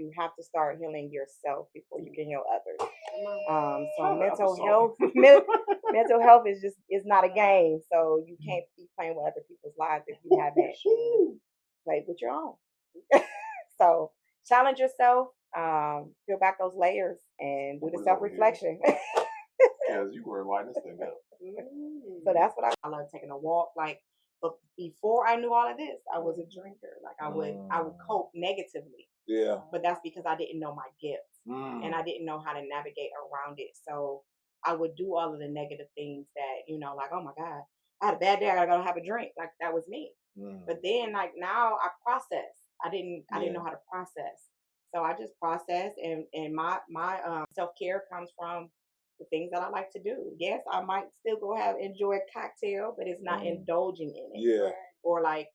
you have to start healing yourself before you can heal others. So mental health is not a game. So you can't be playing with other people's lives if you haven't played with your own. So challenge yourself, peel back those layers, and do the self-reflection. Yes, you were lighting this thing up. So that's what I love, taking a walk. Like, but before I knew all of this, I was a drinker. Like I would cope negatively. Yeah. But that's because I didn't know my gifts and I didn't know how to navigate around it. So I would do all of the negative things that, like, oh my God, I had a bad day, I gotta go have a drink. Like that was me. But then like now I process. I didn't know how to process. So I just process, and my self-care comes from the things that I like to do. Yes, I might still go enjoy a cocktail, but it's not indulging in it. Yeah. Or like,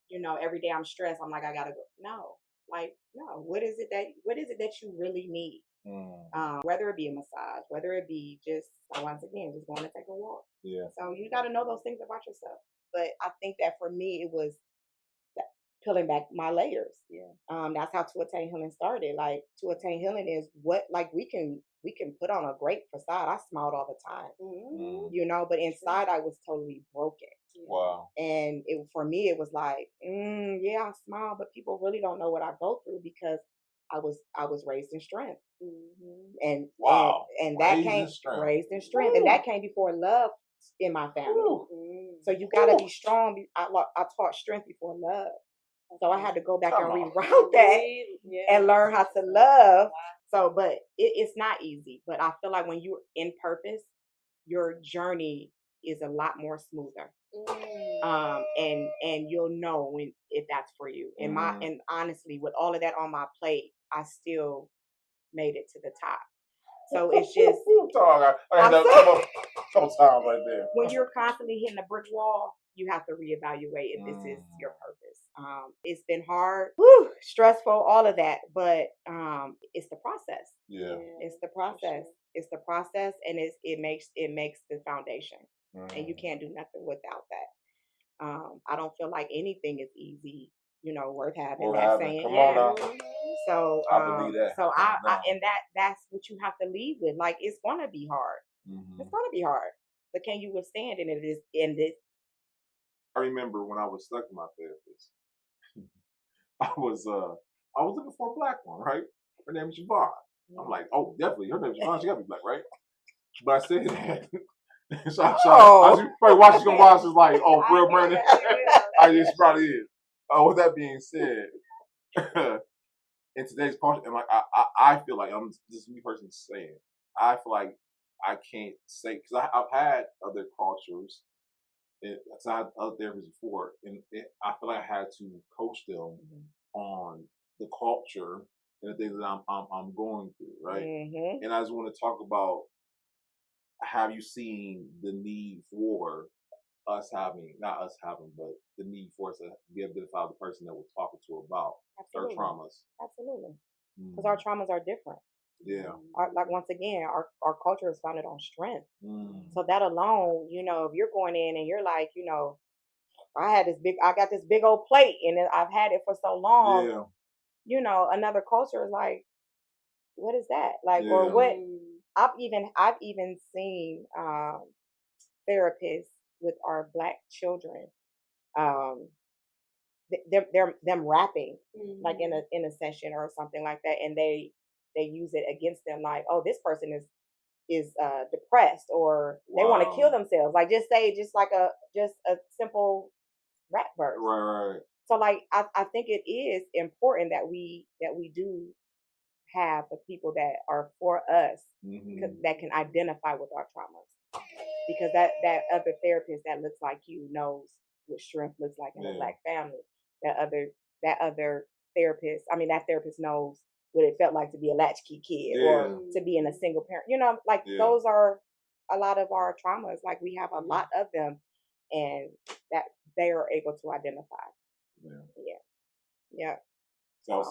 every day I'm stressed, I'm like, I gotta go. No. Like, no, what is it that you really need? Whether it be a massage, whether it be just, once again, just going to take a walk. Yeah. So you got to know those things about yourself. But I think that for me, it was peeling back my layers. Yeah. That's how To Attain Healing started. Like, To Attain Healing is what, like, we can put on a great facade. I smiled all the time, but inside I was totally broken. Wow. And for me, it was like, yeah, I smile, but people really don't know what I go through because I was raised in strength. And wow. And that came raised in strength. And that came before love in my family. So you gotta be strong. I taught strength before love. So I had to go back and reroute that and learn how to love. Wow. So, but it's not easy. But I feel like when you're in purpose, your journey is a lot more smoother. And you'll know if that's for you. And honestly, with all of that on my plate, I still made it to the top. So it's just couple times right there. When you're constantly hitting a brick wall, you have to reevaluate if this is your purpose. It's been hard, stressful, all of that, but it's the process. Yeah, it's the process. It's the process, and it makes the foundation, and you can't do nothing without that. I don't feel like anything is easy, worth having. Saying. Come on now. So I believe that. So and that's what you have to lead with. Like, it's gonna be hard. It's gonna be hard, but can you withstand it in this? I remember when I was stuck with my therapist. I was looking for a black one, right? Her name is Siobhan. I'm like, oh, definitely, her name is Siobhan. She gotta be black, right? But I said that. So I probably watch. She's gonna watch. Is like, oh, for real, Brandon. I just probably is. With that being said, in today's culture, and like I feel like this is me personally saying, I feel like I can't say, because I've had other cultures, and I had other therapists before, and I feel like I had to coach them on the culture and the things that I'm going through, right? And I just want to talk about, have you seen the need for not us having, but the need for us to be able to identify the person that we're talking to about their traumas? Absolutely. Because our traumas are different. Yeah. Like, once again, our culture is founded on strength. So that alone, if you're going in and you're like, I got this big old plate and I've had it for so long. Yeah. Another culture is like, what is that? Like, or what? I've even seen therapists with our Black children. Them rapping like in a session or something like that, and they use it against them, like, oh, this person is depressed, or they want to kill themselves. Like, just like a simple rap verse. Right. So like I think it is important that we do have the people that are for us that can identify with our traumas, because that other therapist that looks like you knows what strength looks like in a Black family. That other therapist, that therapist knows what it felt like to be a latchkey kid or to be in a single parent. Those are a lot of our traumas. Like, we have a lot of them, and that they are able to identify. Yeah. So